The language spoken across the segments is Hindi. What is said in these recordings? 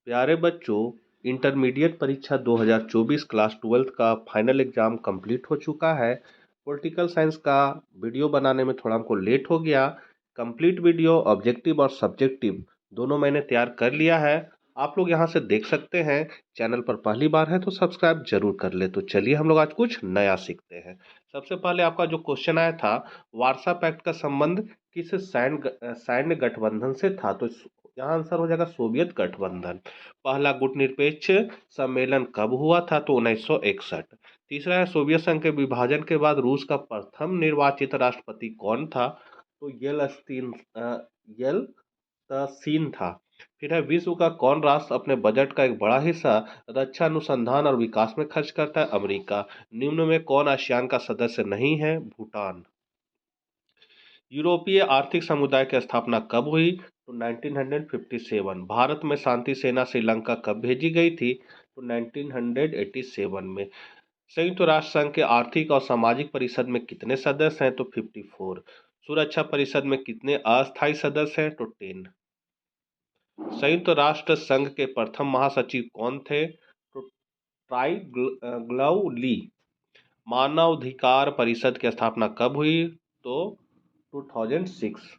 प्यारे बच्चों, इंटरमीडिएट परीक्षा 2024 क्लास 12th का फाइनल एग्जाम कंप्लीट हो चुका है। पॉलिटिकल साइंस का वीडियो बनाने में थोड़ा हमको लेट हो गया। कंप्लीट वीडियो ऑब्जेक्टिव और सब्जेक्टिव दोनों मैंने तैयार कर लिया है। आप लोग यहां से देख सकते हैं। चैनल पर पहली बार है तो सब्सक्राइब जरूर कर ले। तो चलिए हम लोग आज कुछ नया सीखते हैं। सबसे पहले आपका जो क्वेश्चन आया था, वार्सा पैक्ट का संबंध किस सैन्य गठबंधन से था, तो यहाँ आंसर हो जाएगा सोवियत गठबंधन। पहला गुटनिरपेक्ष सम्मेलन कब हुआ था, तो 1961। तीसरा है, सोवियत संघ के विभाजन के बाद रूस का प्रथम निर्वाचित राष्ट्रपति कौन था, तो येलत्सिन था। फिर है, विश्व का कौन राष्ट्र अपने बजट का एक बड़ा हिस्सा रक्षा अनुसंधान और विकास में खर्च करता है, अमेरिका। निम्न में कौन आसियान का सदस्य नहीं है, भूटान। यूरोपीय आर्थिक समुदाय की स्थापना कब हुई, तो 1957। भारत में शांति सेना श्रीलंका कब भेजी गई थी, तो 1987 में। संयुक्त राष्ट्र संघ के आर्थिक और सामाजिक परिषद में कितने सदस्य हैं, तो 54। सुरक्षा परिषद में कितने अस्थायी सदस्य हैं, तो 10। संयुक्त राष्ट्र संघ के प्रथम महासचिव कौन थे, तो ट्राई ग्लव ली। मानवाधिकार परिषद की स्थापना कब हुई, तो 2006।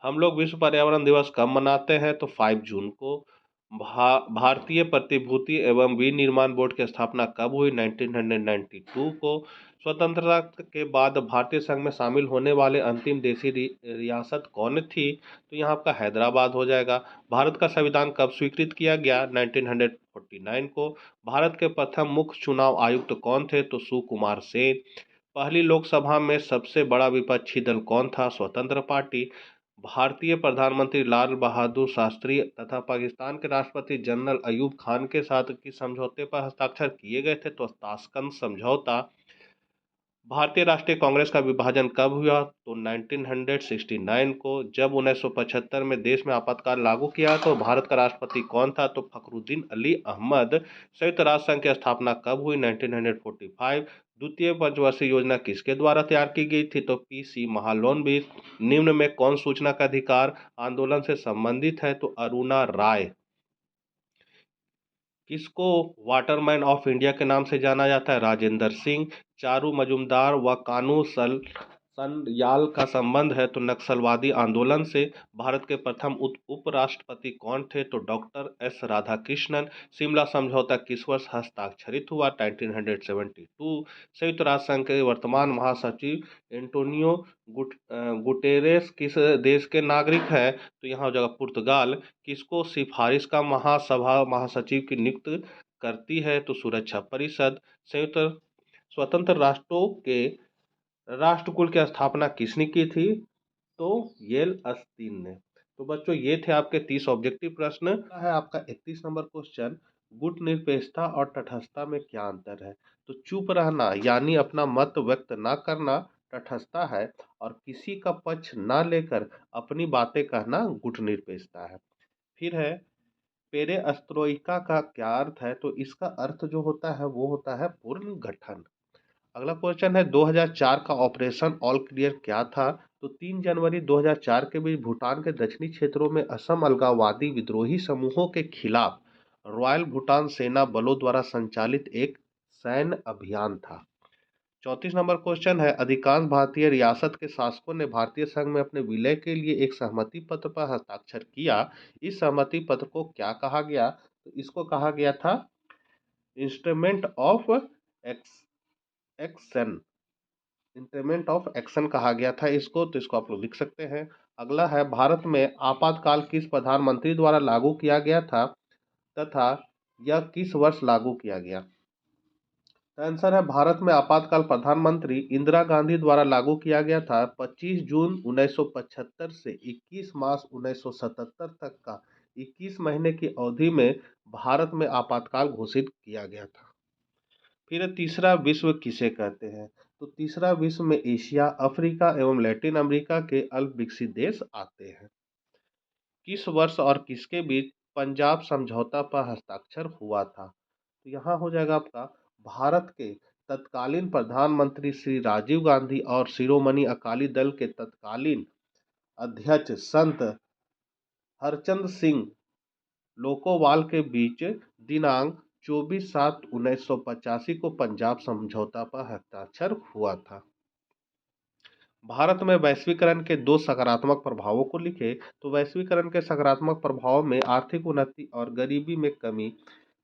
हम लोग विश्व पर्यावरण दिवस कब मनाते हैं, तो 5 जून को। भारतीय प्रतिभूति एवं विनिर्माण बोर्ड की स्थापना कब हुई, 1992 को। स्वतंत्रता के बाद भारतीय संघ में शामिल होने वाले अंतिम देशी रियासत कौन थी, तो यहाँ आपका हैदराबाद हो जाएगा। भारत का संविधान कब स्वीकृत किया गया, 1949 को। भारत के प्रथम मुख्य चुनाव आयुक्त कौन थे, तो सुकुमार सेन। पहली लोकसभा में सबसे बड़ा विपक्षी दल कौन था, स्वतंत्र पार्टी। भारतीय प्रधानमंत्री लाल बहादुर शास्त्री तथा पाकिस्तान के राष्ट्रपति जनरल अयूब खान के साथ किस समझौते पर हस्ताक्षर किए गए थे, तो ताशकंद समझौता। भारतीय राष्ट्रीय कांग्रेस का विभाजन कब हुआ, तो 1969 को। जब 1975 में देश में आपातकाल लागू किया तो भारत का राष्ट्रपति कौन था, तो फखरुद्दीन अली अहमद। संयुक्त राष्ट्र संघ की स्थापना कब हुई, 1945। द्वितीय पंचवर्षीय योजना किसके द्वारा तैयार की गई थी, तो पीसी महालनोबिस। निम्न में कौन सूचना का अधिकार आंदोलन से संबंधित है, तो अरुणा राय। किसको वाटरमैन ऑफ इंडिया के नाम से जाना जाता है, राजेंद्र सिंह। चारू मजुमदार व कानू सनयाल का संबंध है, तो नक्सलवादी आंदोलन से। भारत के प्रथम उपराष्ट्रपति कौन थे, तो डॉक्टर एस राधाकृष्णन। शिमला समझौता किस वर्ष हस्ताक्षरित हुआ, 1972। संयुक्त राष्ट्र संघ के वर्तमान महासचिव एंटोनियो गुटेरेस किस देश के नागरिक हैं, तो यहाँ हो जाएगा पुर्तगाल। किसको सिफारिश का महासभा महासचिव की नियुक्त करती है, तो सुरक्षा परिषद। संयुक्त स्वतंत्र राष्ट्रों के राष्ट्रकुल की स्थापना किसने की थी, तो येलत्सिन ने। तो बच्चों, ये थे आपके 30 ऑब्जेक्टिव प्रश्न। है आपका 31 नंबर क्वेश्चन, गुट निरपेक्षता और तटस्थता में क्या अंतर है, तो चुप रहना यानी अपना मत व्यक्त ना करना तटस्थता है, और किसी का पक्ष ना लेकर अपनी बातें कहना गुट निरपेक्षता है। फिर है, पेरेस्त्रोइका का क्या अर्थ है, तो इसका अर्थ जो होता है वो होता है पूर्ण गठन। अगला क्वेश्चन है, 2004 का ऑपरेशन ऑल क्लियर क्या था, तो 3 जनवरी 2004 के बीच भूटान के दक्षिणी क्षेत्रों में असम अलगाववादी विद्रोही समूहों के खिलाफ रॉयल भूटान सेना बलों द्वारा संचालित एक सैन्य अभियान था। 34 नंबर क्वेश्चन है, अधिकांश भारतीय रियासत के शासकों ने भारतीय संघ में अपने विलय के लिए एक सहमति पत्र पर हस्ताक्षर किया। इस सहमति पत्र को क्या कहा गया, तो इसको कहा गया था instrument of action. Instrument of action कहा गया था इसको, तो इसको आप लोग लिख सकते हैं। अगला है, भारत में आपातकाल किस प्रधानमंत्री द्वारा लागू किया गया था तथा यह किस वर्ष लागू किया गया। तो आंसर है, भारत में आपातकाल प्रधानमंत्री इंदिरा गांधी द्वारा लागू किया गया था 25 जून 1975 से 21 मार्च 1977 तक का 21 महीने की अवधि में भारत में आपातकाल घोषित किया गया था। फिर तीसरा विश्व किसे कहते हैं, तो तीसरा विश्व में एशिया, अफ्रीका एवं लैटिन अमेरिका के अल्प विकसित देश आते हैं। किस वर्ष और किसके बीच पंजाब समझौता पर हस्ताक्षर हुआ था, तो यहाँ हो जाएगा आपका, भारत के तत्कालीन प्रधानमंत्री श्री राजीव गांधी और शिरोमणि अकाली दल के तत्कालीन अध्यक्ष संत हरचंद सिंह लोकोवाल के बीच दिनांक 24/7/1985 को पंजाब समझौता पर हस्ताक्षर हुआ था। भारत में वैश्वीकरण के दो सकारात्मक प्रभावों को लिखे तो वैश्वीकरण के सकारात्मक प्रभाव में आर्थिक उन्नति और गरीबी में कमी,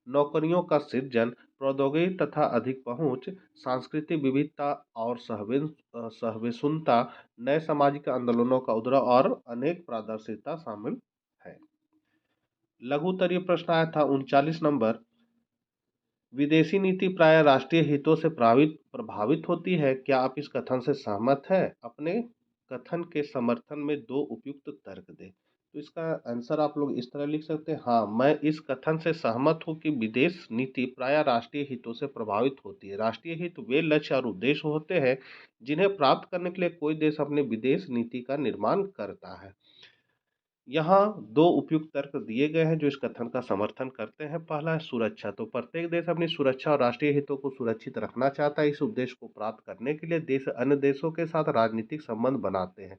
नौकरियों का सृजन, प्रौद्योगिकी तथा अधिक पहुंच, सांस्कृतिक विविधता और सहविषुणता, नए सामाजिक आंदोलनों का उदय और अनेक पारदर्शिता शामिल है। लघु उत्तरीय प्रश्न आया था 39 नंबर। विदेशी नीति प्राय राष्ट्रीय हितों से प्रभावित होती है, क्या आप इस कथन से सहमत हैं? अपने कथन के समर्थन में दो उपयुक्त तर्क दें। तो इसका आंसर आप लोग इस तरह लिख सकते हैं, हाँ मैं इस कथन से सहमत हूँ कि विदेश नीति प्राय राष्ट्रीय हितों से प्रभावित होती है। राष्ट्रीय हित वे लक्ष्य और उद्देश्य होते हैं जिन्हें प्राप्त करने के लिए कोई देश अपने विदेश नीति का निर्माण करता है। यहाँ दो उपयुक्त तर्क दिए गए हैं जो इस कथन का समर्थन करते हैं। पहला है सुरक्षा, तो प्रत्येक देश अपनी सुरक्षा और राष्ट्रीय हितों को सुरक्षित रखना चाहता है। इस उद्देश्य को प्राप्त करने के लिए देश अन्य देशों के साथ राजनीतिक संबंध बनाते हैं,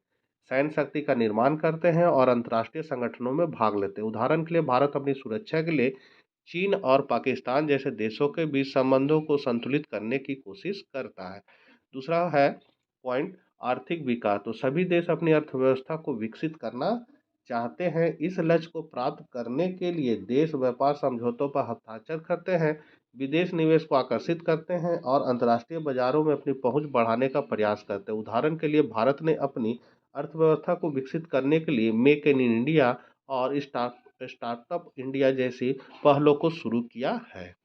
सैन्य शक्ति का निर्माण करते हैं और अंतर्राष्ट्रीय संगठनों में भाग लेते हैं। उदाहरण के लिए भारत अपनी सुरक्षा के लिए चीन और पाकिस्तान जैसे देशों के बीच संबंधों को संतुलित करने की कोशिश करता है। दूसरा है पॉइंट आर्थिक विकास, तो सभी देश अपनी अर्थव्यवस्था को विकसित करना चाहते हैं। इस लक्ष्य को प्राप्त करने के लिए देश व्यापार समझौतों पर हस्ताक्षर करते हैं, विदेश निवेश को आकर्षित करते हैं और अंतर्राष्ट्रीय बाजारों में अपनी पहुंच बढ़ाने का प्रयास करते हैं। उदाहरण के लिए भारत ने अपनी अर्थव्यवस्था को विकसित करने के लिए मेक इन इंडिया और स्टार्टअप इंडिया जैसी पहलों को शुरू किया है।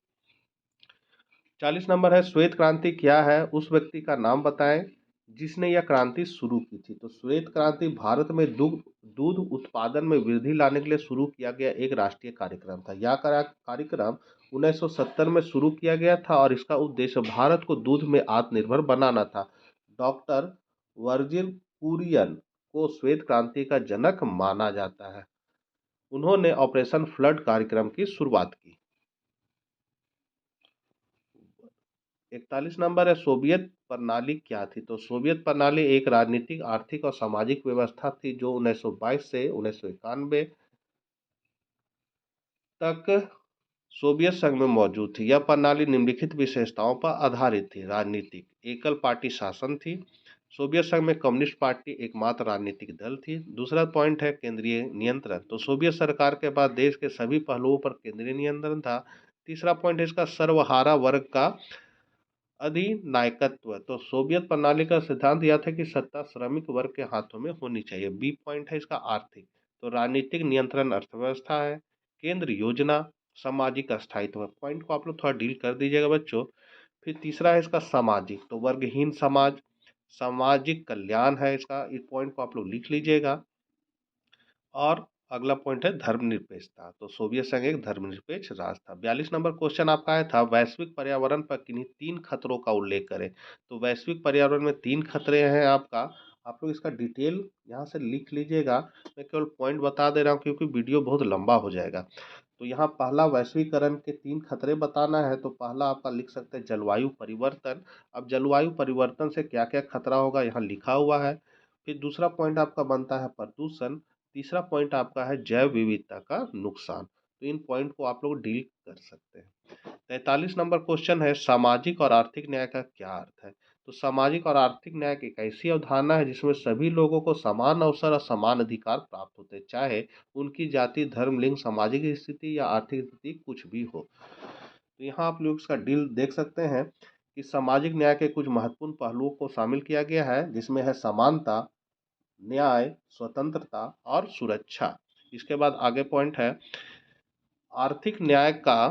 40 नंबर है, श्वेत क्रांति क्या है? उस व्यक्ति का नाम बताएं जिसने यह क्रांति शुरू की थी। तो श्वेत क्रांति भारत में दूध उत्पादन में वृद्धि लाने के लिए शुरू किया गया एक राष्ट्रीय कार्यक्रम था। यह कार्यक्रम 1970 में शुरू किया गया था और इसका उद्देश्य भारत को दूध में आत्मनिर्भर बनाना था। डॉक्टर वर्जिल कुरियन को श्वेत क्रांति का जनक माना जाता है। उन्होंने ऑपरेशन फ्लड कार्यक्रम की शुरुआत की। 41 नंबर है, सोवियत प्रणाली क्या थी? तो सोवियत प्रणाली एक राजनीतिक, आर्थिक और सामाजिक व्यवस्था थी जो 1922 से 1991 तक सोवियत संघ में मौजूद थी। यह प्रणाली निम्नलिखित विशेषताओं पर आधारित थी। राजनीतिक, एकल पार्टी शासन थी। सोवियत संघ में कम्युनिस्ट पार्टी एकमात्र राजनीतिक दल थी। दूसरा पॉइंट है केंद्रीय नियंत्रण, तो सोवियत सरकार के पास देश के सभी पहलुओं पर केंद्रीय नियंत्रण था। तीसरा पॉइंट है इसका सर्वहारा वर्ग का अधिनायकत्व, तो सोवियत प्रणाली का सिद्धांत यह था कि सत्ता श्रमिक वर्ग के हाथों में होनी चाहिए। बी पॉइंट है इसका आर्थिक, तो राजनीतिक नियंत्रण अर्थव्यवस्था है, केंद्र योजना, सामाजिक अस्थायित्व। पॉइंट को आप लोग थोड़ा डील कर दीजिएगा बच्चों। फिर तीसरा है इसका सामाजिक, तो वर्गहीन समाज, सामाजिक कल्याण है इसका, इस पॉइंट को आप लोग लिख लीजिएगा। और अगला पॉइंट है धर्मनिरपेक्षता, तो सोवियत संघ एक धर्मनिरपेक्ष राष्ट्र था। 42 नंबर क्वेश्चन आपका आया था, वैश्विक पर्यावरण पर किन्हीं 3 खतरों का उल्लेख करें। तो वैश्विक पर्यावरण में 3 खतरे हैं आपका, आप लोग इसका डिटेल यहाँ से लिख लीजिएगा। मैं केवल पॉइंट बता दे रहा हूँ क्योंकि वीडियो बहुत लंबा हो जाएगा। तो यहाँ पहला वैश्वीकरण के 3 खतरे बताना है, तो पहला आपका लिख सकते हैं जलवायु परिवर्तन। अब जलवायु परिवर्तन से क्या क्या खतरा होगा यहाँ लिखा हुआ है। फिर दूसरा पॉइंट आपका बनता है प्रदूषण। तीसरा पॉइंट आपका है जैव विविधता का नुकसान। तो इन पॉइंट को आप लोग डील कर सकते हैं। 43 नंबर क्वेश्चन है, सामाजिक और आर्थिक न्याय का क्या अर्थ है? तो सामाजिक और आर्थिक न्याय एक ऐसी अवधारणा है जिसमें सभी लोगों को समान अवसर और समान अधिकार प्राप्त होते हैं, चाहे उनकी जाति, धर्म, लिंग, सामाजिक स्थिति या आर्थिक स्थिति कुछ भी हो। तो यहाँ आप लोग इसका डील देख सकते हैं कि सामाजिक न्याय के कुछ महत्वपूर्ण पहलुओं को शामिल किया गया है, जिसमें है समानता, न्याय, स्वतंत्रता और सुरक्षा। इसके बाद आगे पॉइंट है, आर्थिक न्याय का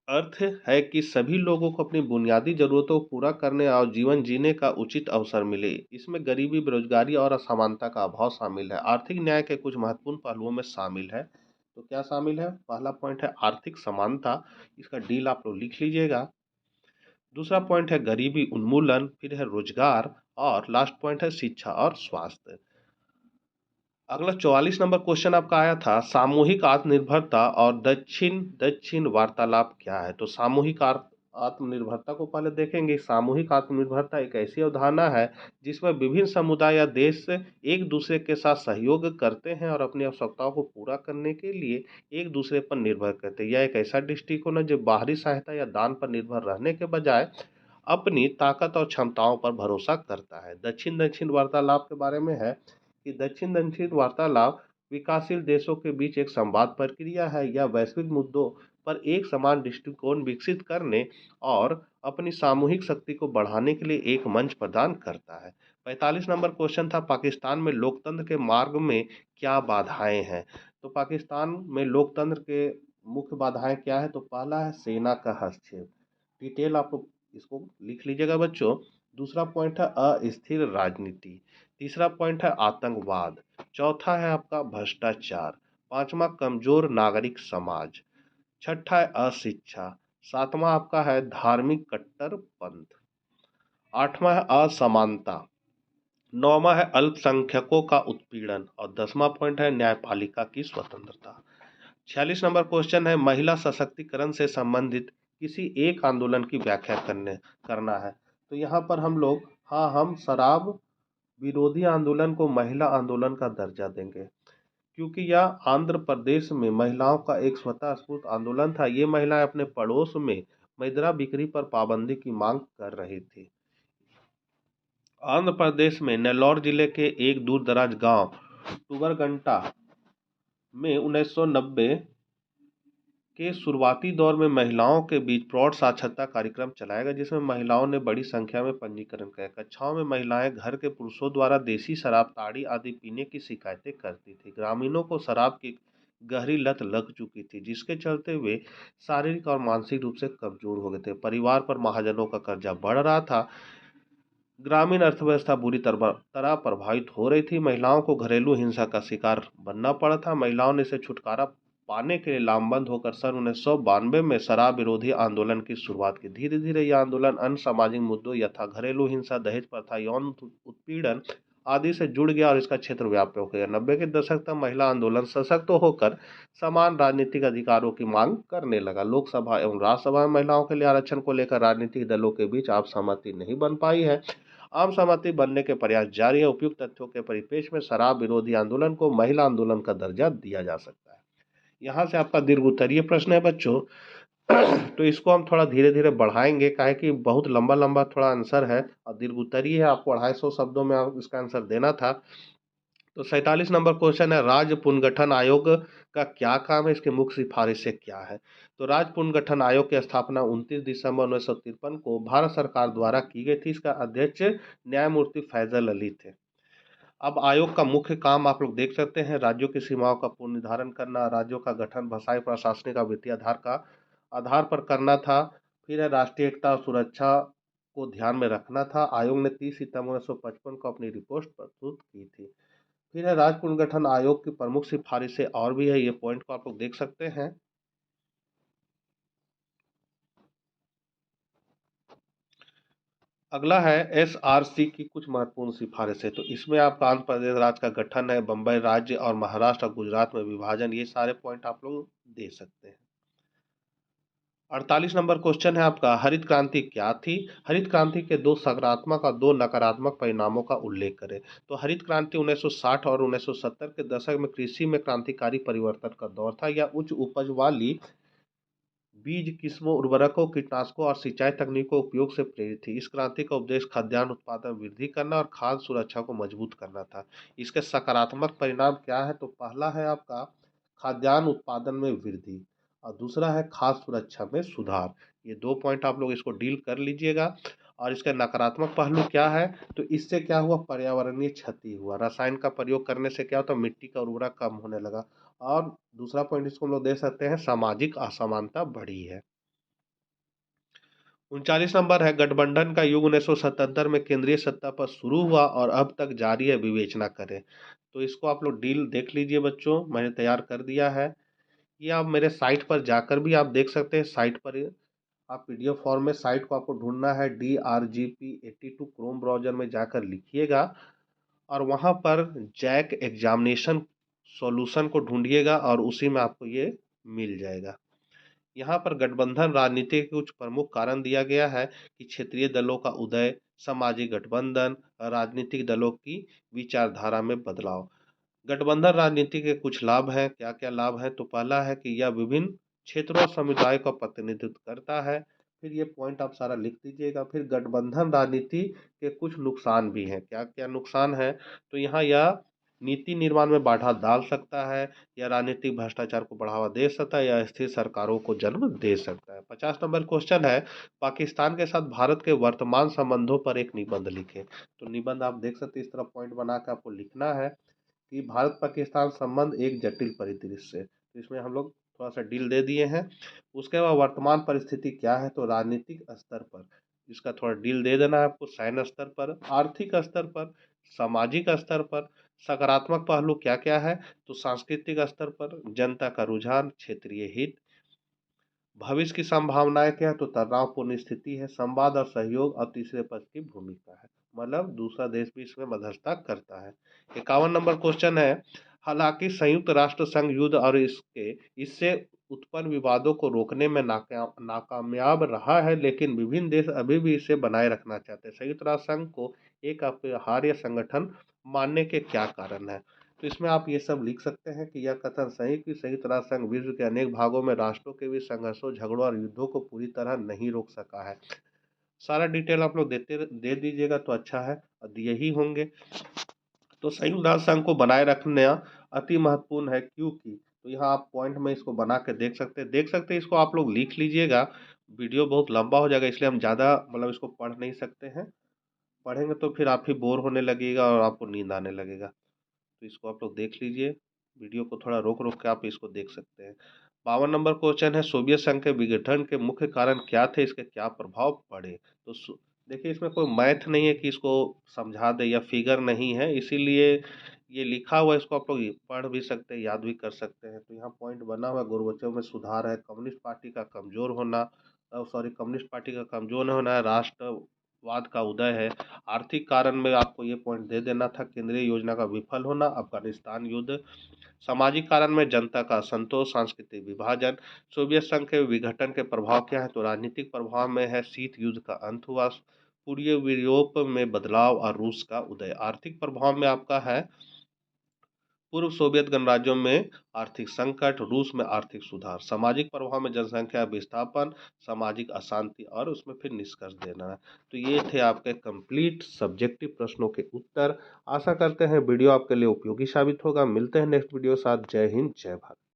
अर्थ है कि सभी लोगों को अपनी बुनियादी जरूरतों को पूरा करने और जीवन जीने का उचित अवसर मिले। इसमें गरीबी, बेरोजगारी और असमानता का अभाव शामिल है। आर्थिक न्याय के कुछ महत्वपूर्ण पहलुओं में शामिल है, तो क्या शामिल है? पहला पॉइंट है आर्थिक समानता, इसका डील आप लोग लिख लीजिएगा। दूसरा पॉइंट है गरीबी उन्मूलन, फिर है रोजगार और लास्ट पॉइंट है शिक्षा और स्वास्थ्य। अगला 44 नंबर क्वेश्चन आपका आया था, सामूहिक आत्मनिर्भरता और दक्षिण दक्षिण वार्तालाप क्या है? तो सामूहिक आत्मनिर्भरता को पहले देखेंगे। सामूहिक आत्मनिर्भरता एक ऐसी अवधारणा है जिसमें विभिन्न समुदाय या देश एक दूसरे के साथ सहयोग करते हैं और अपनी आवश्यकताओं को पूरा करने के लिए एक दूसरे पर निर्भर करते हैं। यह एक ऐसा दृष्टिकोण है जो बाहरी सहायता या दान पर निर्भर रहने के बजाय अपनी ताकत और क्षमताओं पर भरोसा करता है। दक्षिण दक्षिण वार्तालाप के बारे में है कि दक्षिण दक्षिण वार्तालाप विकासशील देशों के बीच एक संवाद प्रक्रिया है। यह वैश्विक मुद्दों पर एक समान दृष्टिकोण विकसित करने और अपनी सामूहिक शक्ति को बढ़ाने के लिए एक मंच प्रदान करता है। 45 नंबर क्वेश्चन था, पाकिस्तान में लोकतंत्र के मार्ग में क्या बाधाएं हैं। तो पाकिस्तान में लोकतंत्र के मुख्य बाधाएं क्या है। तो पहला है सेना का हस्तक्षेप। डिटेल आपको इसको लिख लीजिएगा बच्चों। दूसरा पॉइंट है अस्थिर राजनीति। तीसरा पॉइंट है आतंकवाद। चौथा है आपका भ्रष्टाचार। पांचवा कमजोर नागरिक समाज। छठा है अशिक्षा। सातवां आपका है धार्मिक कट्टरपंथ। आठवां है असमानता। नौवां है अल्पसंख्यकों का उत्पीड़न और 10वां पॉइंट है न्यायपालिका की स्वतंत्रता। 46 नंबर क्वेश्चन है महिला सशक्तिकरण से संबंधित किसी एक आंदोलन की व्याख्या करना है। तो यहाँ पर हम लोग हम शराब विरोधी आंदोलन को महिला आंदोलन का दर्जा देंगे, क्योंकि यह आंध्र प्रदेश में महिलाओं का एक स्वतः स्फूर्त आंदोलन था। ये महिलाएं अपने पड़ोस में मदिरा बिक्री पर पाबंदी की मांग कर रही थी। आंध्र प्रदेश में नेल्लौर जिले के एक दूर दराज गांव टूबरगंटा में 1990 के शुरुआती दौर में महिलाओं के बीच प्रौढ़ साक्षरता कार्यक्रम चलाया गया, जिसमें महिलाओं ने बड़ी संख्या में पंजीकरण किया। कक्षाओं में महिलाएं घर के पुरुषों द्वारा देसी शराब, ताड़ी आदि पीने की शिकायतें करती थी। ग्रामीणों को शराब की गहरी लत लग चुकी थी, जिसके चलते वे शारीरिक और मानसिक रूप से कमजोर हो गए थे। परिवार पर महाजनों का कर्जा बढ़ रहा था। ग्रामीण अर्थव्यवस्था बुरी तरह प्रभावित हो रही थी। महिलाओं को घरेलू हिंसा का शिकार बनना पड़ा था। महिलाओं ने इसे छुटकारा पाने के लिए लामबंद होकर सन 1992 में शराब विरोधी आंदोलन की शुरुआत की। धीरे धीरे यह आंदोलन अन्य सामाजिक मुद्दों यथा घरेलू हिंसा, दहेज प्रथा, यौन उत्पीड़न आदि से जुड़ गया और इसका क्षेत्र व्यापक हो गया। 90 के दशक तक महिला आंदोलन सशक्त होकर समान राजनीतिक अधिकारों की मांग करने लगा। लोकसभा एवं राज्यसभा में महिलाओं के लिए आरक्षण को लेकर राजनीतिक दलों के बीच आप सहमति नहीं बन पाई है। आम सहमति बनने के प्रयास जारी है। उपयुक्त तथ्यों के परिपेक्ष में शराब विरोधी आंदोलन को महिला आंदोलन का दर्जा दिया जा सकता है। यहाँ से आपका दीर्घ उत्तरीय प्रश्न है बच्चों। तो इसको हम थोड़ा धीरे धीरे बढ़ाएंगे, काहे कि बहुत लंबा लंबा थोड़ा आंसर है और दीर्घ उत्तरीय है। आपको 250 शब्दों में इसका आंसर देना था। तो 47 नंबर क्वेश्चन है, राज्य पुनर्गठन आयोग का क्या काम है, इसकी मुख्य सिफारिशें क्या है। तो राज्य पुनर्गठन आयोग की स्थापना 29 दिसंबर 1953 को भारत सरकार द्वारा की गई थी। इसका अध्यक्ष न्यायमूर्ति फैजल अली थे। अब आयोग का मुख्य काम आप लोग देख सकते हैं, राज्यों की सीमाओं का पुनर्निर्धारण करना, राज्यों का गठन भाषाई, प्रशासनिक और वित्तीय आधार पर करना था। फिर है राष्ट्रीय एकता और सुरक्षा को ध्यान में रखना था। आयोग ने 30 सितंबर 1955 को अपनी रिपोर्ट प्रस्तुत की थी। फिर है राज्य पुनर्गठन आयोग की प्रमुख सिफारिशें और भी है, ये पॉइंट को आप लोग देख सकते हैं। अगला है एसआरसी की कुछ महत्वपूर्ण सिफारिशें। तो इसमें आपका आंध्र प्रदेश राज्य का गठन है, बंबई राज्य और महाराष्ट्र और गुजरात में विभाजन, ये सारे पॉइंट आप लोग दे सकते हैं। 48 नंबर क्वेश्चन है आपका, हरित क्रांति क्या थी। हरित क्रांति के दो सकारात्मक और दो नकारात्मक परिणामों का उल्लेख करें। तो हरित क्रांति 1960 और 1970 के दशक में कृषि में क्रांतिकारी परिवर्तन का दौर था। यह उच्च उपज वाली बीज किस्मों, उर्वरकों, कीटनाशकों और सिंचाई तकनीकों के उपयोग से प्रेरित थी। इस क्रांति का उद्देश्य खाद्यान्न उत्पादन वृद्धि करना और खाद्य सुरक्षा को मजबूत करना था। इसके सकारात्मक परिणाम क्या है। तो पहला है आपका खाद्यान्न उत्पादन में वृद्धि और दूसरा है खाद्य सुरक्षा में सुधार। ये दो पॉइंट आप लोग इसको डील कर लीजिएगा। और इसका नकारात्मक पहलू क्या है। तो इससे क्या हुआ, पर्यावरणीय क्षति हुआ। रसायन का प्रयोग करने से क्या होता, मिट्टी का उर्वरता कम होने लगा। और दूसरा पॉइंट इसको हम लोग दे सकते हैं, सामाजिक असमानता बढ़ी है। 39 नंबर है, गठबंधन का युग 1977 में केंद्रीय सत्ता पर शुरू हुआ और अब तक जारी है, विवेचना करें। तो इसको आप लोग डील देख लीजिए बच्चों, मैंने तैयार कर दिया है। ये आप मेरे साइट पर जाकर भी आप देख सकते हैं। साइट पर आप पीडीएफ फॉर्म में साइट को आपको ढूंढना है, DRGP82 क्रोम ब्राउजर में जाकर लिखिएगा और वहाँ पर जैक एग्जामिनेशन सॉल्यूशन को ढूंढिएगा और उसी में आपको ये मिल जाएगा। यहाँ पर गठबंधन राजनीति के कुछ प्रमुख कारण दिया गया है कि क्षेत्रीय दलों का उदय, सामाजिक गठबंधन, राजनीतिक दलों की विचारधारा में बदलाव। गठबंधन राजनीति के कुछ लाभ हैं। क्या क्या लाभ हैं? तो पहला है कि यह विभिन्न क्षेत्रों और समुदायों का प्रतिनिधित्व करता है। फिर ये पॉइंट आप सारा लिख दीजिएगा। फिर गठबंधन राजनीति के कुछ नुकसान भी हैं। क्या क्या नुकसान है? तो यहाँ यह नीति निर्माण में बाधा डाल सकता है, या राजनीतिक भ्रष्टाचार को बढ़ावा दे सकता है, या स्थिर सरकारों को जन्म दे सकता है। 50 नंबर क्वेश्चन है, पाकिस्तान के साथ भारत के वर्तमान संबंधों पर एक निबंध लिखें। तो निबंध आप देख सकते हैं, इस तरह पॉइंट बना के आपको लिखना है कि भारत पाकिस्तान संबंध एक जटिल परिदृश्य है। तो इसमें हम लोग थोड़ा सा डील दे दिए हैं। उसके बाद वर्तमान परिस्थिति क्या है? तो राजनीतिक स्तर पर इसका थोड़ा डील दे देना है आपको, सैन्य स्तर पर, आर्थिक स्तर पर, सामाजिक स्तर पर। सकारात्मक पहलू क्या क्या है? तो सांस्कृतिक स्तर पर जनता का रुझान, क्षेत्रीय हित, भविष्य की संभावनाएं क्या है? तो तनावपूर्ण स्थिति है, संवाद और सहयोग, और तीसरे पक्ष की भूमिका है, मतलब दूसरा देश भी इसमें मध्यस्थता करता है। 51 नंबर क्वेश्चन है, हालांकि संयुक्त राष्ट्र संघ युद्ध और इससे उत्पन्न विवादों को रोकने में नाकामयाब रहा है, लेकिन विभिन्न देश अभी भी इसे बनाए रखना चाहते हैं। संयुक्त राष्ट्र संघ को एक अपरिहार्य संगठन मानने के क्या कारण है? तो इसमें आप ये सब लिख सकते हैं कि यह कथन सही कि संयुक्त राष्ट्र संघ विश्व के अनेक भागों में राष्ट्रों के बीच संघर्षों, झगड़ों और युद्धों को पूरी तरह नहीं रोक सका है। सारा डिटेल आप लोग दे दीजिएगा तो अच्छा है, और दिए ही होंगे। तो संयुक्त राष्ट्र संघ को बनाए रखना अति महत्वपूर्ण है, क्योंकि तो यहाँ आप पॉइंट में इसको बना के देख सकते हैं। इसको आप लोग लिख लीजिएगा। वीडियो बहुत लंबा हो जाएगा, इसलिए हम ज़्यादा मतलब इसको पढ़ नहीं सकते हैं। पढ़ेंगे तो फिर आप ही बोर होने लगेगा और आपको नींद आने लगेगा। तो इसको आप लोग देख लीजिए। वीडियो को थोड़ा रोक रोक के आप इसको देख सकते हैं। 52 नंबर क्वेश्चन है, सोवियत संघ के विघटन के मुख्य कारण क्या थे, इसके क्या प्रभाव पड़े? तो देखिए, इसमें कोई मैथ नहीं है कि इसको समझा दे, या फिगर नहीं है, इसीलिए ये लिखा हुआ है। इसको आप लोग पढ़ भी सकते हैं, याद भी कर सकते हैं। तो यहाँ पॉइंट बना हुआ है, गोर्बाचेव में सुधार है, कम्युनिस्ट पार्टी का कमजोर होना, सॉरी, कम्युनिस्ट पार्टी का कमजोर होना है, राष्ट्रवाद का उदय है। आर्थिक कारण में आपको ये पॉइंट दे देना था, केंद्रीय योजना का विफल होना, अफगानिस्तान युद्ध। सामाजिक कारण में जनता का असंतोष, सांस्कृतिक विभाजन। सोवियत संघ के विघटन के प्रभाव क्या है? तो राजनीतिक प्रभाव में है, शीत युद्ध का अंत हुआ, पूर्वी यूरोप में बदलाव और रूस का उदय। आर्थिक प्रभाव में आपका है, पूर्व सोवियत गणराज्यों में आर्थिक संकट, रूस में आर्थिक सुधार। सामाजिक प्रभाव में जनसंख्या विस्थापन, सामाजिक अशांति, और उसमें फिर निष्कर्ष देना है। तो ये थे आपके कंप्लीट सब्जेक्टिव प्रश्नों के उत्तर। आशा करते हैं वीडियो आपके लिए उपयोगी साबित होगा। मिलते हैं नेक्स्ट वीडियो के साथ। जय हिंद, जय भारत।